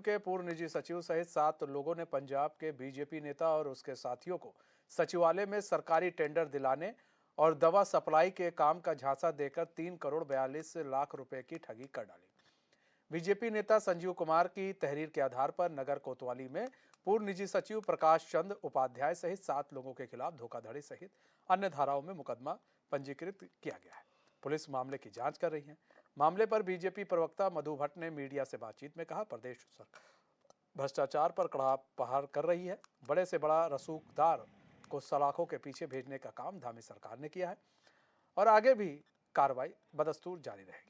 के पूर्व निजी सचिव सहित 7 लोगों ने पंजाब के बीजेपी नेता और उसके साथियों को सचिवालय में सरकारी टेंडर दिलाने और दवा सप्लाई के काम का झांसा देकर 3 करोड़ 42 लाख रुपए की ठगी कर डाली। बीजेपी नेता संजीव कुमार की तहरीर के आधार पर नगर कोतवाली में पूर्व निजी सचिव प्रकाश चंद उपाध्याय सहित 7 लोगों के खिलाफ धोखाधड़ी सहित अन्य धाराओं में मुकदमा पंजीकृत किया गया है। पुलिस मामले की जांच कर रही है। मामले पर बीजेपी प्रवक्ता मधु भट्ट ने मीडिया से बातचीत में कहा, प्रदेश सरकार भ्रष्टाचार पर कड़ा प्रहार कर रही है। बड़े से बड़ा रसूखदार को सलाखों के पीछे भेजने का काम धामी सरकार ने किया है और आगे भी कार्रवाई बदस्तूर जारी रहेगी।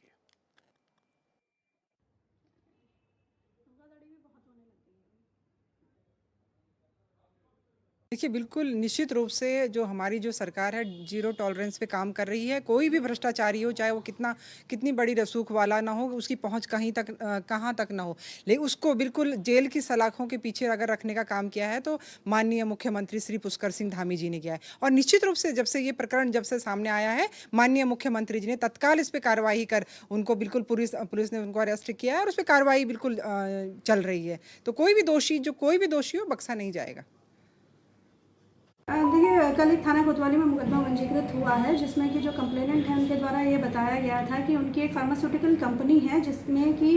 देखिए, बिल्कुल निश्चित रूप से जो हमारी जो सरकार है जीरो टॉलरेंस पे काम कर रही है। कोई भी भ्रष्टाचारी हो, चाहे वो कितनी बड़ी रसूख वाला ना हो, उसकी पहुंच कहाँ तक ना हो, लेकिन उसको बिल्कुल जेल की सलाखों के पीछे अगर रखने का काम किया है तो माननीय मुख्यमंत्री श्री पुष्कर सिंह धामी जी ने किया है। और निश्चित रूप से जब से ये प्रकरण सामने आया है, माननीय मुख्यमंत्री जी ने तत्काल इस पर कार्रवाई कर उनको बिल्कुल पुलिस ने उनको अरेस्ट किया है और उस पर कार्रवाई बिल्कुल चल रही है। तो कोई भी दोषी हो बख्शा नहीं जाएगा। देखिए, कल एक थाना कोतवाली में मुकदमा पंजीकृत हुआ है जिसमें कि जो कंप्लेनेंट है उनके द्वारा ये बताया गया था कि उनकी एक फार्मास्यूटिकल कंपनी है जिसमें कि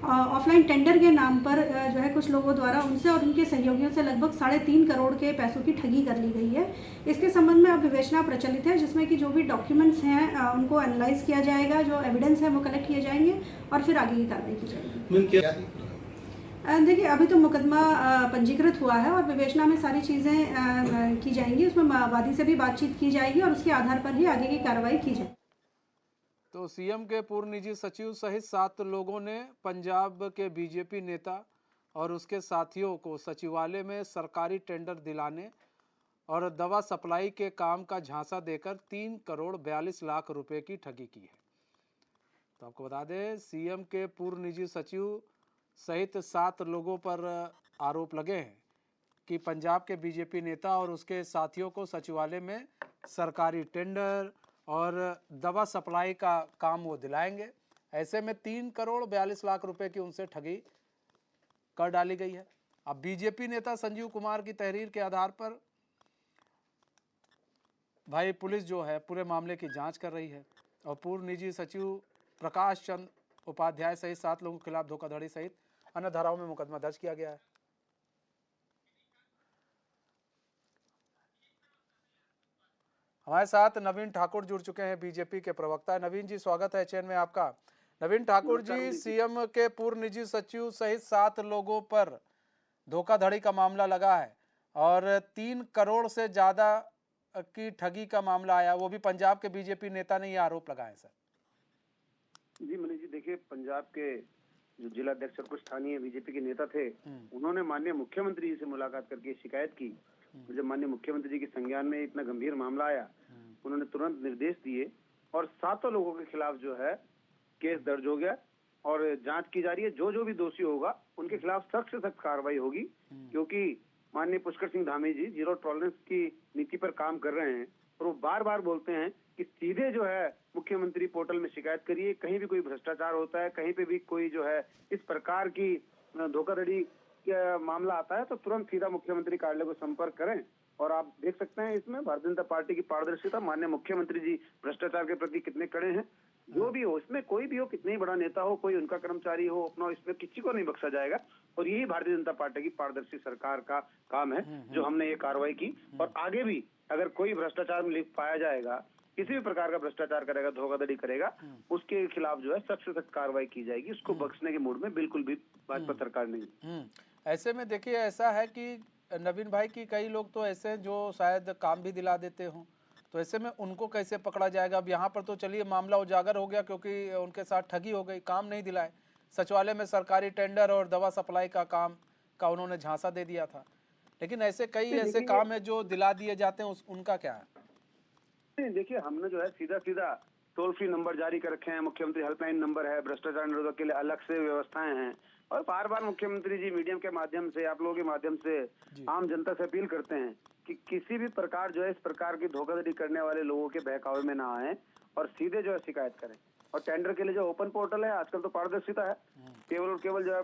ऑफलाइन टेंडर के नाम पर जो है कुछ लोगों द्वारा उनसे और उनके सहयोगियों से लगभग 3.5 करोड़ के पैसों की ठगी कर ली गई है। इसके संबंध में अब विवेचना प्रचलित है जिसमें कि जो भी डॉक्यूमेंट्स हैं उनको एनालाइज किया जाएगा, जो एविडेंस है वो कलेक्ट किए जाएंगे और फिर आगे की कार्रवाई की जाएगी। देखिए, अभी तो मुकदमा पंजीकृत हुआ है और विवेचना में सारी चीज़ें की जाएंगी। उसमें वादी से भी बातचीत की जाएगी और उसके आधार पर ही आगे की कार्रवाई की जाएगी। तो सीएम के पूर्व निजी सचिव सहित 7 लोगों ने पंजाब के बीजेपी नेता और उसके साथियों को सचिवालय में सरकारी टेंडर दिलाने और दवा सप्लाई के काम का झांसा देकर 3 करोड़ 42 लाख रुपए की ठगी की है। तो आपको बता दें, सीएम के पूर्व निजी सचिव सहित 7 लोगों पर आरोप लगे हैं कि पंजाब के बीजेपी नेता और उसके साथियों को सचिवालय में सरकारी टेंडर और दवा सप्लाई का काम वो दिलाएंगे। ऐसे में 3 करोड़ 42 लाख रुपए की उनसे ठगी कर डाली गई है। अब बीजेपी नेता संजीव कुमार की तहरीर के आधार पर भाई पुलिस जो है पूरे मामले की जांच कर रही है और पूर्व निजी सचिव प्रकाश चंद उपाध्याय सहित 7 लोगों के खिलाफ धोखाधड़ी सहित अन्य धाराओं में मुकदमा दर्ज किया गया है। हमारे साथ नवीन ठाकुर जुड़ चुके हैं, बीजेपी के प्रवक्ता। नवीन जी, स्वागत है चैन में आपका। नवीन ठाकुर जी, सीएम के पूर्व निजी सचिव सहित 7 लोगों पर धोखाधड़ी का मामला लगा है और 3 करोड़ से ज्यादा की ठगी का मामला आया, वो भी पंजाब के बीजेपी नेता ने ये आरोप लगाए। सर जी मनीष जी, देखिए, पंजाब के जो जिला अध्यक्ष और कुछ स्थानीय बीजेपी के नेता थे, उन्होंने माननीय मुख्यमंत्री जी से मुलाकात करके शिकायत की। जब माननीय मुख्यमंत्री जी के संज्ञान में इतना गंभीर मामला आया, उन्होंने तुरंत निर्देश दिए और 7 लोगों के खिलाफ जो है केस दर्ज हो गया और जांच की जा रही है। जो भी दोषी होगा उनके खिलाफ सख्त से सख्त कार्रवाई होगी, क्योंकि माननीय पुष्कर सिंह धामी जी जीरो टॉलरेंस की नीति पर काम कर रहे हैं और वो बार बार बोलते हैं कि सीधे जो है मुख्यमंत्री पोर्टल में शिकायत करिए। कहीं भी कोई भ्रष्टाचार होता है, कहीं पे भी कोई जो है इस प्रकार की धोखाधड़ी का मामला आता है तो तुरंत सीधा मुख्यमंत्री कार्यालय को संपर्क करें। और आप देख सकते हैं इसमें भारतीय जनता पार्टी की पारदर्शिता, माननीय मुख्यमंत्री जी भ्रष्टाचार के प्रति कितने कड़े हैं। जो भी हो, इसमें कोई भी हो, कितने ही बड़ा नेता हो, कोई उनका कर्मचारी हो अपना, इसमें किसी को नहीं बख्शा जाएगा। और यही भारतीय जनता पार्टी की पारदर्शी सरकार का काम है जो हमने ये कार्रवाई की। और आगे भी अगर कोई भ्रष्टाचार में लिप्त पाया जाएगा, किसी भी प्रकार का भ्रष्टाचार करेगा, धोखाधड़ी करेगा, उसके खिलाफ जो है सख्त से सख्त कार्रवाई की जाएगी। उसको बख्शने के मूड में बिल्कुल भी भाजपा सरकार नहीं। ऐसे में देखिए, ऐसा है कि नवीन भाई की कई लोग तो ऐसे हैं जो शायद काम भी दिला देते हों, तो ऐसे में उनको कैसे पकड़ा जाएगा? अब यहाँ पर तो चलिए मामला उजागर हो गया क्योंकि उनके साथ ठगी हो गई, काम नहीं दिलाए, सचिवालय में सरकारी टेंडर और दवा सप्लाई का काम का उन्होंने झांसा दे दिया था, लेकिन ऐसे कई ऐसे काम है जो दिला दिए जाते हैं, उनका क्या है? देखिए, हमने जो है सीधा टोल फ्री नंबर जारी कर रखे हैं, मुख्यमंत्री हेल्पलाइन नंबर है, भ्रष्टाचार निरोधक के लिए अलग से व्यवस्थाएं हैं और बार बार मुख्यमंत्री जी मीडियम के माध्यम से, आप लोगों के माध्यम से आम जनता से अपील करते हैं कि किसी भी प्रकार जो है इस प्रकार की धोखाधड़ी करने वाले लोगों के बहकावे में ना आए और सीधे जो है शिकायत करें। और टेंडर के लिए जो ओपन पोर्टल है, आजकल तो पारदर्शिता है, केवल और केवल जो है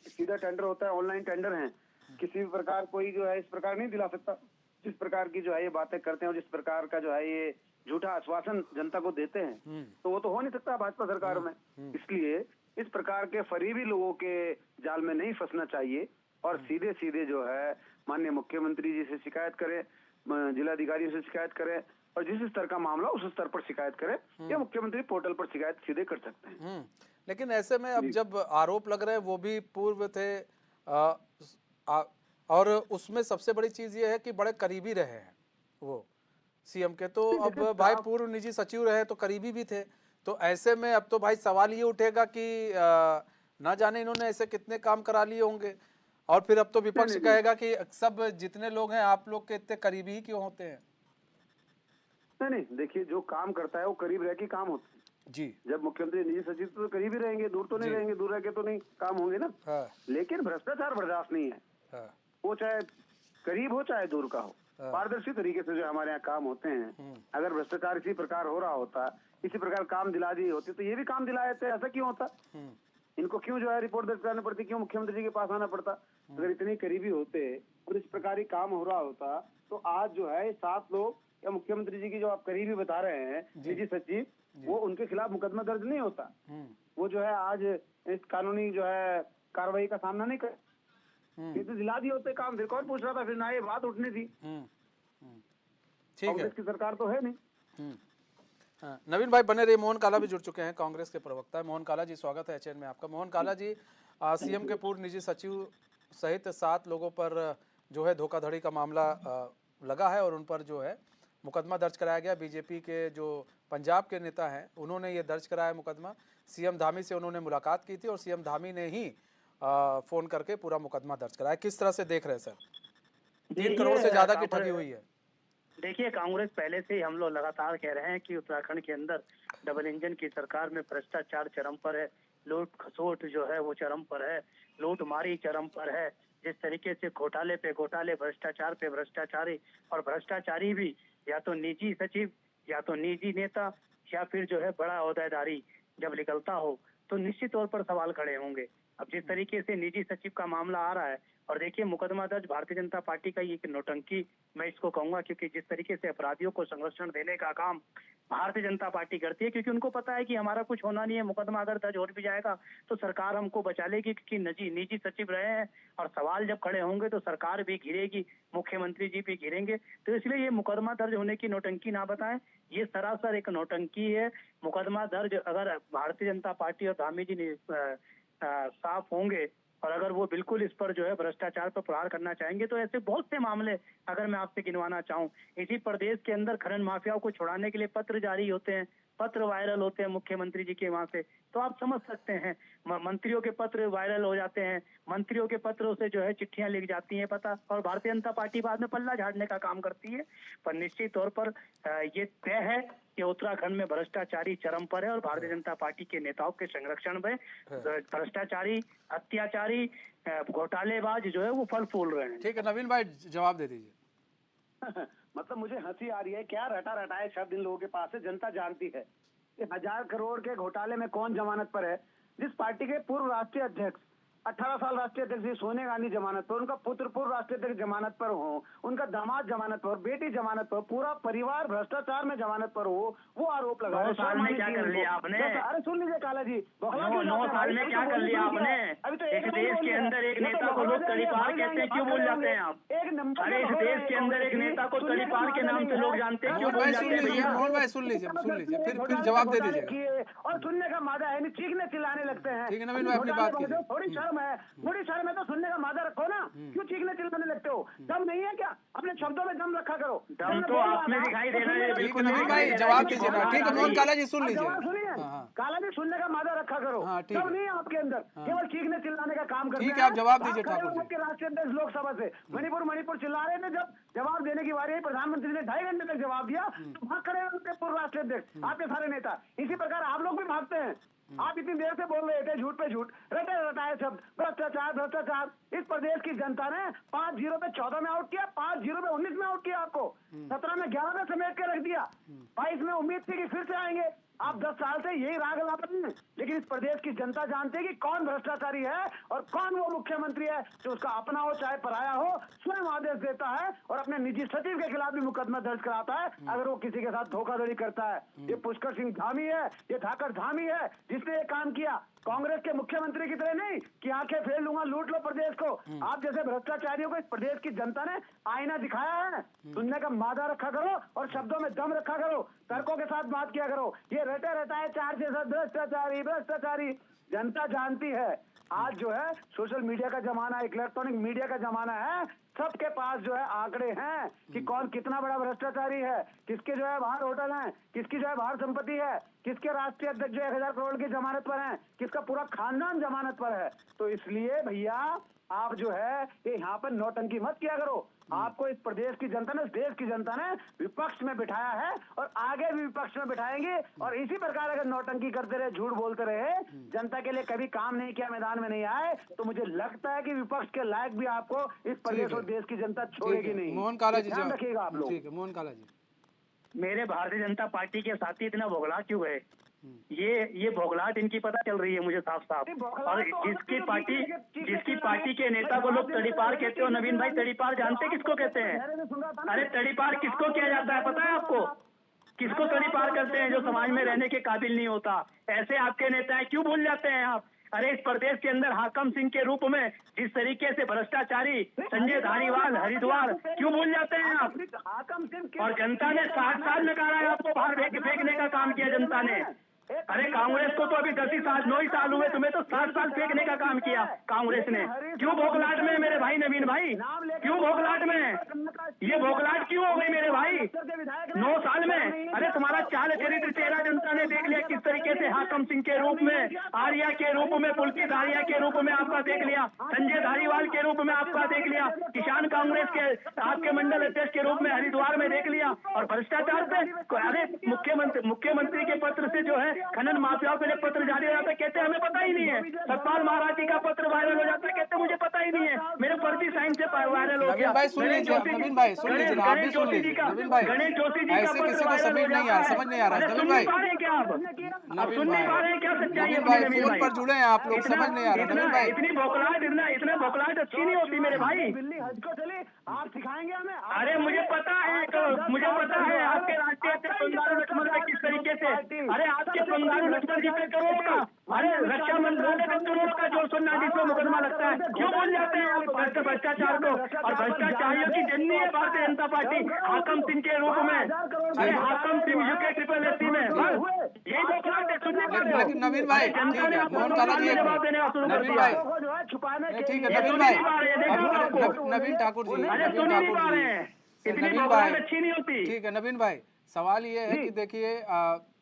सीधा टेंडर होता है, ऑनलाइन टेंडर है, किसी भी प्रकार कोई जो है इस प्रकार नहीं दिला सकता जिस प्रकार की जो है ये बातें करते हैं और जिस प्रकार का जो है ये झूठा आश्वासन जनता को देते हैं, तो वो तो हो नहीं सकता भाजपा सरकार में। इसलिए इस प्रकार के फरीबी लोगों के जाल में नहीं फंसना चाहिए और सीधे सीधे जो है माननीय मुख्यमंत्री जी से शिकायत करें, जिलाधिकारियों से शिकायत करें और जिस स्तर का मामला उस स्तर पर शिकायत करें या मुख्यमंत्री पोर्टल पर शिकायत सीधे कर सकते हैं। लेकिन ऐसे में अब जब आरोप लग रहे हैं वो भी पूर्व थे और उसमें सबसे बड़ी चीज ये है कि बड़े करीबी रहे हैं वो सीएम के, तो अब भाई पूर्व निजी सचिव रहे तो करीबी भी थे, तो ऐसे में अब तो भाई सवाल ये उठेगा कि ना जाने इन्होंने ऐसे कितने काम करा लिए होंगे और फिर अब तो विपक्ष कहेगा कि सब जितने लोग हैं आप लोग के इतने करीबी ही क्यों होते हैं। नहीं, देखिए जो काम करता है वो करीब रह के काम होता है जी। जब मुख्यमंत्री निजी सचिव तो करीब ही रहेंगे, दूर तो नहीं रहेंगे, दूर रह के तो नहीं काम होंगे ना। हाँ। लेकिन भ्रष्टाचार बर्दाश्त नहीं है। हाँ। वो चाहे करीब हो चाहे दूर का हो, पारदर्शी तरीके से जो हमारे यहाँ काम होते हैं। अगर भ्रष्टाचार इसी प्रकार हो रहा होता, इसी प्रकार काम दिला दिए होते तो ये भी काम दिलाए थे, ऐसा क्यों होता? इनको क्यों जो है रिपोर्ट दर्ज करानी पड़ती, क्यों मुख्यमंत्री जी के पास आना पड़ता? अगर इतनी करीबी होते और इस प्रकार ही काम हो रहा होता तो आज जो है 7 लोग या मुख्यमंत्री जी की जो आप करीबी बता रहे हैं निजी सचिव, वो उनके खिलाफ मुकदमा दर्ज नहीं होता। वो जो है आज इस कानूनी जो है कार्रवाई का सामना नहीं कर, ये तो दिला दिए होते काम, फिर कौन पूछ रहा था, फिर ना ये बात उठनी थी। ठीक है, कांग्रेस की सरकार तो है नहीं। नवीन भाई बने रहिए। मोहन काला भी जुड़ चुके हैं, कांग्रेस के प्रवक्ता है। मोहन काला जी, स्वागत है एचएन में आपका। मोहन काला जी, सीएम के पूर्व निजी सचिव सहित 7 लोगों पर जो है धोखाधड़ी का मामला लगा है और उन पर जो है मुकदमा दर्ज कराया गया। बीजेपी के जो पंजाब के नेता हैं उन्होंने ये दर्ज कराया मुकदमा। सीएम धामी से उन्होंने मुलाकात की थी और सीएम धामी ने ही फोन करके पूरा मुकदमा दर्ज कराया। किस तरह से देख रहे हैं सर? 3 करोड़ से ज्यादा की ठगी हुई है। देखिए, कांग्रेस पहले से ही हम लोग लगातार कह रहे हैं कि उत्तराखंड के अंदर डबल इंजन की सरकार में भ्रष्टाचार चरम पर है, लूट खसोट जो है वो चरम पर है, लूट मारी चरम पर है। जिस तरीके से घोटाले पे घोटाले, भ्रष्टाचार पे भ्रष्टाचारी और भ्रष्टाचारी भी या तो निजी सचिव या तो निजी नेता या फिर जो है बड़ा ओहदेदारी जब निकलता हो तो निश्चित तौर पर सवाल खड़े होंगे। अब जिस तरीके से निजी सचिव का मामला आ रहा है और देखिए मुकदमा दर्ज भारतीय जनता पार्टी का ये एक नौटंकी मैं इसको कहूंगा, क्योंकि जिस तरीके से अपराधियों को संरक्षण देने का काम भारतीय जनता पार्टी करती है, क्योंकि उनको पता है कि हमारा कुछ होना नहीं है, मुकदमा अगर दर्ज हो भी जाएगा तो सरकार हमको बचा लेगी, क्योंकि निजी सचिव रहे हैं और सवाल जब खड़े होंगे तो सरकार भी घिरेगी, मुख्यमंत्री जी भी घिरेंगे। तो इसलिए ये मुकदमा दर्ज होने की नौटंकी ना बताएं, ये सरासर एक नौटंकी है। मुकदमा दर्ज अगर भारतीय जनता पार्टी और धामी जी साफ होंगे और अगर वो बिल्कुल इस पर जो है भ्रष्टाचार पर प्रहार करना चाहेंगे तो ऐसे बहुत से मामले अगर मैं आपसे गिनवाना चाहूं, इसी प्रदेश के अंदर खनन माफियाओं को छुड़ाने के लिए पत्र जारी होते हैं, पत्र वायरल होते हैं मुख्यमंत्री जी के वहां से, तो आप समझ सकते हैं मंत्रियों के पत्र वायरल हो जाते हैं, मंत्रियों के पत्रों से जो है चिट्ठियां लिख जाती हैं पता, और भारतीय जनता पार्टी बाद में पल्ला झाड़ने का काम करती है। पर निश्चित तौर पर ये तय है कि उत्तराखंड में भ्रष्टाचारी चरम पर है और भारतीय जनता पार्टी के नेताओं के संरक्षण में भ्रष्टाचारी, अत्याचारी, घोटालेबाज जो है वो फल फूल रहे हैं। ठीक है नवीन भाई, जवाब दे दीजिए। मतलब मुझे हंसी आ रही है, क्या रटा रटाए शब्द इन लोगों के पास है, जनता जानती है कि 1000 करोड़ के घोटाले में कौन जमानत पर है। जिस पार्टी के पूर्व राष्ट्रीय अध्यक्ष 18 साल राष्ट्रीय अध्यक्ष सोनिया गांधी जमानत पर, उनका पुत्र पूर्व राष्ट्रीय अध्यक्ष जमानत पर हो, उनका दामाद जमानत पर, बेटी जमानत पर, पूरा परिवार भ्रष्टाचार में जमानत पर हो, वो आरोप लगा। 9 साल में क्या कर लिया आपने? अरे सुन लीजिए काला जी, 9 साल में क्या कर लिया आपने? एक देश के अंदर एक नेता को लोग तड़ीपार कहते हैं, क्यों बोल जाते हैं आप? एक नंबर, अरे इस देश के अंदर एक नेता को तड़ीपार के नाम से लोग जानते हैं, क्यों बोल जाते हैं भैया? मोहन भाई सुन लीजिए, फिर जवाब दे दीजिए। और सुनने का मादा है नहीं, चीखने चिल्लाने लगते हैं। ठीक है नवीन भाई, अपनी बात कीजिए। थोड़ी शर्म है, थोड़ी शर्म है तो सुनने का मादा रखो ना, क्यों चीखने चिल्लाने लगते हो? दम नहीं है क्या? अपने शब्दों में दम रखा करो। दम तो आप में दिखाई दे रहा है बिल्कुल। नवीन भाई जवाब दीजिए ना। ठीक है मोहन काला जी सुन लीजिए। सुनिए, काला जी सुनने का मादा रखा करो। दम नहीं है आपके अंदर, केवल चीखने चिल्लाने का काम करते हैं। ठीक है, आप जवाब दीजिए ठाकुर जी। राष्ट्रीय अध्यक्ष लोकसभा से मणिपुर चिल्ला रहे थे, जब जवाब देने की बारी आई प्रधानमंत्री ने 2.5 घंटे तक जवाब दिया तो भाग खड़े उनके पूर्व राष्ट्रीय अध्यक्ष, आपके सारे नेता। इसी प्रकार आप लोग भी भागते हैं। आप इतनी देर से बोल रहे थे झूठ पे झूठ, रटे रटाए शब्द, भ्रष्टाचार भ्रष्टाचार। इस प्रदेश की जनता ने 5-0 पे 14 में आउट किया, 5-0 पे 19 में आउट किया आपको, 17 में 11 में समेट के रख दिया, 22 में उम्मीद थी कि फिर से आएंगे, आप 10 साल से यही राग लापन हैं, लेकिन इस प्रदेश की जनता जानती है कि कौन भ्रष्टाचारी है और कौन वो मुख्यमंत्री है जो उसका अपना हो चाहे पराया हो, स्वयं आदेश देता है और अपने निजी सचिव के खिलाफ भी मुकदमा दर्ज कराता है अगर वो किसी के साथ धोखाधड़ी करता है। ये पुष्कर सिंह धामी है, ये ठाकर धामी है जिसने ये काम किया। कांग्रेस के मुख्यमंत्री की तरह नहीं कि आंखें फेर लूंगा, लूट लो प्रदेश को। आप जैसे भ्रष्टाचारियों को इस प्रदेश की जनता ने आईना दिखाया है। सुनने का मादा रखा करो और शब्दों में दम रखा करो, तर्कों के साथ बात किया करो। ये रटा रटा है 4 से भ्रष्टाचारी भ्रष्टाचारी, जनता जानती है। आज जो है सोशल मीडिया का जमाना है, इलेक्ट्रॉनिक मीडिया का जमाना है, सबके पास जो है आंकड़े हैं कि कौन कितना बड़ा भ्रष्टाचारी है, किसके जो है बाहर होटल हैं, किसकी जो है बाहर संपत्ति है, किसके राष्ट्रीय अध्यक्ष जो 1000 करोड़ की जमानत पर हैं, किसका पूरा खानदान जमानत पर है। तो इसलिए भैया आप जो है ये यहाँ पर नौटंकी मत किया करो। आपको इस प्रदेश की जनता ने, इस देश की जनता ने विपक्ष में बिठाया है और आगे भी विपक्ष में बिठाएंगे। और इसी प्रकार अगर नौटंकी करते रहे, झूठ बोलते रहे, जनता के लिए कभी काम नहीं किया, मैदान में नहीं आए, तो मुझे लगता है कि विपक्ष के लायक भी आपको इस प्रदेश और देश की जनता छोड़ेगी नहीं। मोहन काला जी ध्यान रखिएगा आप लोग। ठीक है मोहन काला जी। मेरे भारतीय जनता पार्टी के साथी इतना भोगला क्यों गए? ये भोगलाट इनकी पता चल रही है मुझे साफ साफ। और जिसकी पार्टी के नेता को लोग तड़ीपार कहते हो, नवीन भाई तड़ीपार जानते किसको कहते हैं? अरे तड़ीपार किसको किया जाता है पता है आपको? किसको तड़ीपार करते हैं? जो समाज में रहने के काबिल नहीं होता। ऐसे आपके नेता है, क्यों भूल जाते हैं आप? अरे इस प्रदेश के अंदर हाकम सिंह के रूप में जिस तरीके से भ्रष्टाचारी संजय धारीवाल हरिद्वार, क्यों भूल जाते हैं आप? और जनता ने 60 साल में कहा है आपको बाहर फेंकने का काम किया जनता ने। अरे कांग्रेस को तो अभी 10 ही साल 9 ही साल हुए, तुम्हें तो 60 साल फेंकने का काम किया कांग्रेस ने। क्यों भोगलाट में मेरे भाई नवीन भाई? क्यों भोगलाट में? ये भोगलाट क्यों हो गई मेरे भाई 9 साल में? अरे तुम्हारा चाल चरित्र चेहरा जनता ने देख लिया किस तरीके से। हाकम सिंह के रूप में, आर्या के रूप में, पुलकित आर्या के रूप में आपका देख लिया, संजय धारीवाल के रूप में आपका देख लिया, किसान कांग्रेस के आपके मंडल अध्यक्ष के रूप में हरिद्वार में देख लिया। और भ्रष्टाचार पे अरे मुख्यमंत्री के पत्र से जो है खनन माफियाओं के लिए पत्र जारी हो जाता है, कहते हमें पता ही नहीं है। सतपाल महाराज जी का पत्र वायरल हो जाता है, कहते मुझे पता ही नहीं है, मेरे फर्जी साइन से वायरल हो गया। नवीन भाई सुन लीजिए, नवीन भाई सुन लीजिए, आप भी सुन लीजिए। नवीन भाई गणेश जोशी जी का ऐसे पत्र किसी को वायरल समझ हो नहीं जाता आ है। समझ नहीं आ रहा। अरे नवीन सुन भाई, नहीं पा रहे हैं क्या आप? नवीन सुन नहीं पा रहे हैं क्या सच्चाई है? नवीन भाई नवीन फोन भाई पर जुड़े हैं आप लोग, समझ नहीं आ रहा। नवीन भाई इतने भोकलाट अच्छी नहीं होती मेरे भाई। दिल्ली हज को चले, आप सिखाएंगे हमें? अरे मुझे पता है आपके राष्ट्रीय अध्यक्ष बंगारू लक्ष्मण पे किस तरीके से, अरे आपके बंगारू लक्ष्मण जी पे करोड़ का, अरे रक्षा मंत्रालय पे करोड़ का जो सोनाली में मुकदमा लगता है, क्यों भूल जाते हैं आप भ्रष्टाचार को? और भ्रष्टाचारियों की जननी है भारतीय जनता पार्टी हाकम सिंह के रूप में। अरे हाकम सिंह यूके SSSC में यही भोकलाट है, सुनने पा रहे हो? लेकिन नवीन भाई ठीक है, मोहन काला जी नवीन भाई ठीक है, नवीन भाई नवीन ठाकुर जी, नवीन ठाकुर जी, नवीन भाई अच्छी नहीं होती। ठीक है नवीन भाई, सवाल ये है कि देखिए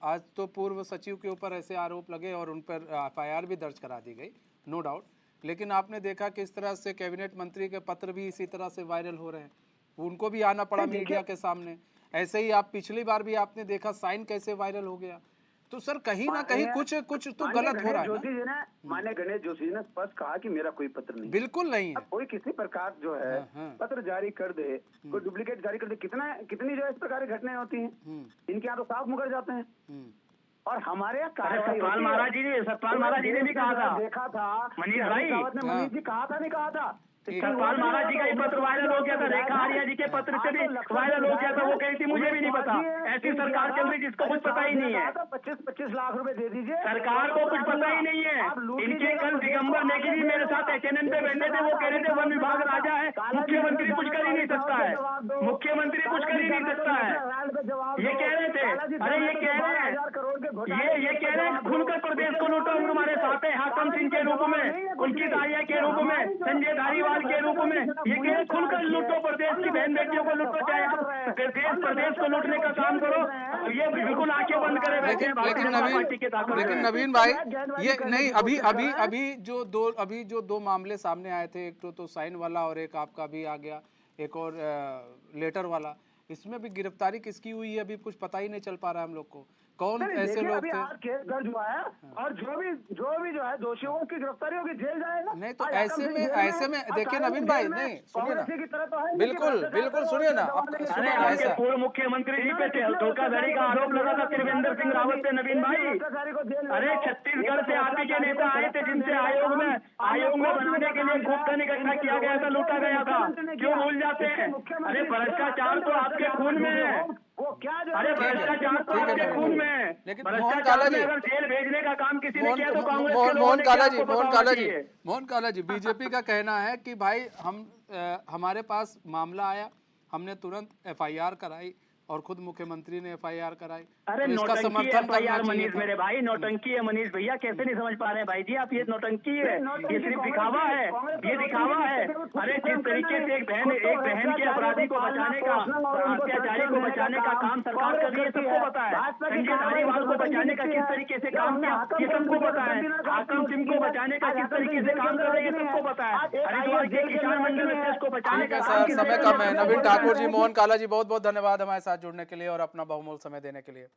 आज तो पूर्व सचिव के ऊपर ऐसे आरोप लगे और उन पर FIR भी दर्ज करा दी गई, नो डाउट। लेकिन आपने देखा कि इस तरह से कैबिनेट मंत्री के पत्र भी इसी तरह से वायरल हो रहे हैं, उनको भी आना पड़ा मीडिया के सामने। ऐसे ही आप पिछली बार भी आपने देखा साइन कैसे वायरल हो गया। तो सर कहीं ना कहीं कुछ तो गलत हो रहा है जोशी जी ने, माननीय गणेश जोशी जी ने स्पष्ट कहा कि मेरा कोई पत्र नहीं, बिल्कुल नहीं है। अब कोई किसी प्रकार जो है पत्र जारी कर दे, कोई डुप्लीकेट जारी कर दे, कितनी जो है इस प्रकार की घटनाएं होती हैं, इनके यहाँ तो साफ मुकर जाते हैं। और हमारे यहाँ सतपाल महाराज जी ने भी कहा था, देखा था मनीष भाई ने, मनीष जी कहा था नहीं कहा था? सतपाल महाराज जी का ही पत्र वायरल हो गया था, रेखा आर्या जी के पत्र से भी वायरल हो गया था। वो कही थी मुझे भी नहीं पता, ऐसी सरकार चल रही जिसको कुछ पता ही नहीं है। 25 लाख रुपए दे दीजिए, सरकार को कुछ पता ही नहीं है। इनके कल दिगंबर नेगी जी मेरे साथ HNN पे बैठे थे, वो कह रहे थे वन विभाग राजा है, मुख्यमंत्री कुछ कर ही नहीं सकता है, मुख्यमंत्री कुछ कर ही नहीं सकता है, ये कह रहे थे। अरे ये कह रहे हैं, ये कह रहे हैं खुलकर प्रदेश को लूटो, हमारे साथ है हाकम सिंह के रूप में, पुलकित आर्या के रूप में, संजय धारीवाल के रूप में। ये कह रहे खुलकर लूटो, प्रदेश की बहन बेटियों को लूटो, चाहे आप प्रदेश को लूटने का काम करो। ये बिल्कुल आंखें बंद करे बैठे हैं लेकिन नवीन भाई ये नहीं, अभी जो दो मामले सामने आए थे, एक तो साइन वाला और एक आपका भी आ गया एक और लेटर वाला, इसमें भी गिरफ्तारी किसकी हुई है अभी कुछ पता ही नहीं चल पा रहा है हम लोग को। कौन नहीं, ऐसे देखिए, लोग अभी थे? आज केस दर्ज हुआ है और जो भी जो है दोषियों की गिरफ्तारी होगी, जेल जाएगा। नहीं तो आज ऐसे आतंक में जेल में ऐसे में और देखिए सारे नवीन लोग भाई, जेल में नहीं सुनिए ना, कांग्रेसी की तरह तो है नहीं कि बिल्कुल भ्रष्टाचार बिल्कुल करो सुनिए और ना, दबा आप लेंगे। सुनिए अरे ना आपके ऐसा, पूर्व मुख्यमंत्री जी पे धोखाधड़ी का आरोप लगा था त्रिवेंद्र सिंह रावत पे, नवीन भाई। अरे छत्तीसगढ़ से आप ही के नेता आए थे जिनसे आयोग में बनाने के लिए खूब धन इकट्ठा किया गया था, लूटा गया था, क्यों भूल जाते हैं? अरे भ्रष्टाचार तो आपके खून में है। वो क्या जो अरे है भ्रष्टाचार तो ठीक है आपके नवीन खून भाई। में है। लेकिन मोहन भ्रष्टाचार काला में जी, अगर जेल भेजने का काम किसी ने किया तो कांग्रेस के मोहन लोगों ने काला किया, जी, आपको मोहन बताना काला जी, चाहिए। मोहन काला जी, बीजेपी का कहना है कि भाई हमारे पास मामला आया, हमने तुरंत एफआईआर कराई और खुद मुख्यमंत्री ने एफआईआर कराई, अरे तो इसका नौटंकी है समर्थन करना एफआईआर चाहिए मनीष था। मेरे भाई, नौटंकी है मनीष भैया, कैसे नहीं समझ पा रहे हैं भाई जी आप? ये नौटंकी है, ये सिर्फ दिखावा है, ये दिखावा है। अरे जिस तरीके से एक बहन के अपराधी को बचाने का, अत्याचारी को बचाने का काम सरकार कर रही है, सबको पता है। संजय धारीवाल को बचाने का किस तरीके से काम किया, ये सबको पता है। आकम सिंह को बचाने का किस तरीके से काम कर रही है, सबको पता है। हरिद्वार के किसान मंडल अध्यक्ष को बचाने ठीक का है काम सर, किस समय तरीके कम है। से नवीन सबको पता ठाकुर जी, है। मोहन काला जी, बहुत बहुत धन्यवाद हमारे साथ जुड़ने के लिए और अपना बहुमूल्य समय देने के लिए।